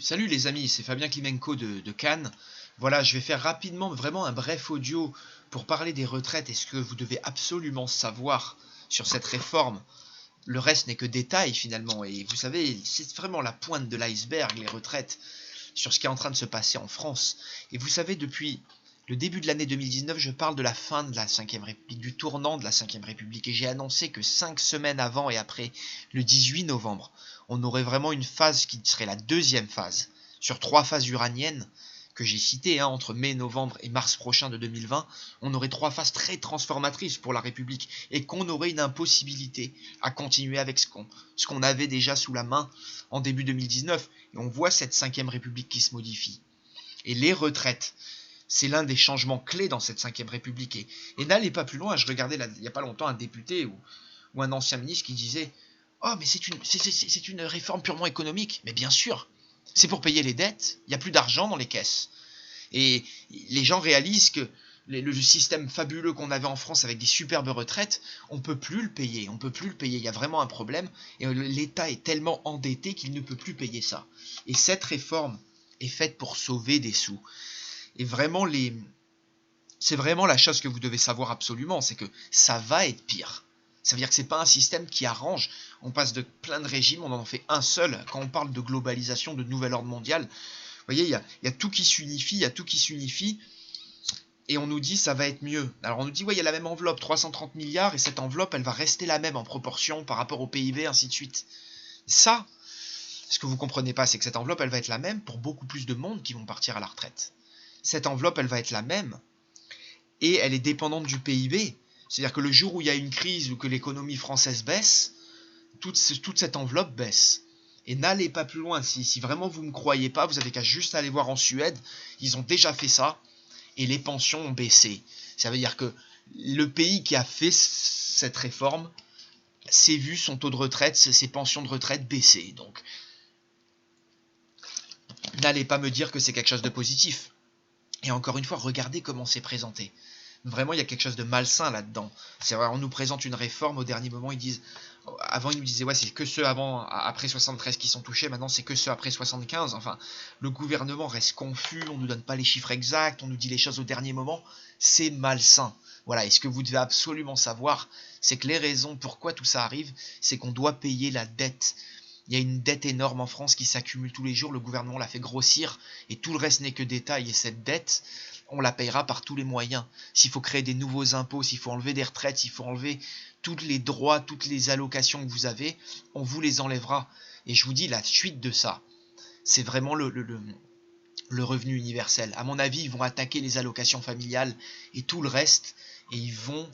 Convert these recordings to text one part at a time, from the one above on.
Salut les amis, c'est Fabien Klimenko de Cannes. Voilà, je vais faire rapidement vraiment un bref audio pour parler des retraites et ce que vous devez absolument savoir sur cette réforme. Le reste n'est que détail finalement, et vous savez, c'est vraiment la pointe de l'iceberg, les retraites, sur ce qui est en train de se passer en France. Et vous savez, depuis le début de l'année 2019, je parle de la fin de la Ve République, du tournant de la Ve République, et j'ai annoncé que 5 semaines avant et après le 18 novembre, on aurait vraiment une phase qui serait la deuxième phase, sur 3 phases uraniennes, que j'ai citées, entre mai, novembre et mars prochain de 2020, on aurait 3 phases très transformatrices pour la République, et qu'on aurait une impossibilité à continuer avec ce qu'on avait déjà sous la main en début 2019, et on voit cette 5e République qui se modifie. Et les retraites, c'est l'un des changements clés dans cette 5e République. Et n'allez pas plus loin, je regardais il n'y a pas longtemps un député ou un ancien ministre qui disait « Oh, mais c'est une réforme purement économique. » Mais bien sûr, c'est pour payer les dettes, il n'y a plus d'argent dans les caisses. Et les gens réalisent que le système fabuleux qu'on avait en France avec des superbes retraites, on ne peut plus le payer, il y a vraiment un problème, et l'État est tellement endetté qu'il ne peut plus payer ça. Et cette réforme est faite pour sauver des sous. Et vraiment, c'est vraiment la chose que vous devez savoir absolument, c'est que ça va être pire. Ça veut dire que ce n'est pas un système qui arrange. On passe de plein de régimes, on en fait un seul. Quand on parle de globalisation, de nouvel ordre mondial, vous voyez, il y a tout qui s'unifie, et on nous dit ça va être mieux. Alors on nous dit, ouais, il y a la même enveloppe, 330 milliards, et cette enveloppe, elle va rester la même en proportion par rapport au PIB, ainsi de suite. Ça, ce que vous ne comprenez pas, c'est que cette enveloppe, elle va être la même pour beaucoup plus de monde qui vont partir à la retraite. Cette enveloppe, elle va être la même, et elle est dépendante du PIB. C'est-à-dire que le jour où il y a une crise ou que l'économie française baisse, toute cette enveloppe baisse. Et n'allez pas plus loin. Si vraiment vous ne me croyez pas, vous avez qu'à juste aller voir en Suède. Ils ont déjà fait ça, et les pensions ont baissé. Ça veut dire que le pays qui a fait cette réforme s'est vu son taux de retraite, ses pensions de retraite baisser. Donc, n'allez pas me dire que c'est quelque chose de positif. Et encore une fois, regardez comment c'est présenté. Vraiment, il y a quelque chose de malsain là-dedans. C'est vrai, on nous présente une réforme, au dernier moment, ils disent... Avant, ils nous disaient, ouais, c'est que ceux après 73 qui sont touchés, maintenant c'est que ceux après 75. Enfin, le gouvernement reste confus, on ne nous donne pas les chiffres exacts, on nous dit les choses au dernier moment. C'est malsain. Voilà, et ce que vous devez absolument savoir, c'est que les raisons pourquoi tout ça arrive, c'est qu'on doit payer la dette. Il y a une dette énorme en France qui s'accumule tous les jours, le gouvernement l'a fait grossir, et tout le reste n'est que détail, et cette dette, on la payera par tous les moyens. S'il faut créer des nouveaux impôts, s'il faut enlever des retraites, s'il faut enlever tous les droits, toutes les allocations que vous avez, on vous les enlèvera. Et je vous dis, la suite de ça, c'est vraiment le revenu universel. À mon avis, ils vont attaquer les allocations familiales et tout le reste, et ils vont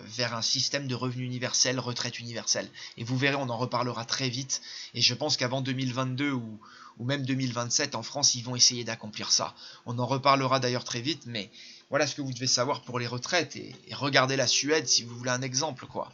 vers un système de revenu universel, retraite universelle. Et vous verrez, on en reparlera très vite, et je pense qu'avant 2022 ou même 2027, en France, ils vont essayer d'accomplir ça. On en reparlera d'ailleurs très vite, mais voilà ce que vous devez savoir pour les retraites, et regardez la Suède si vous voulez un exemple, quoi.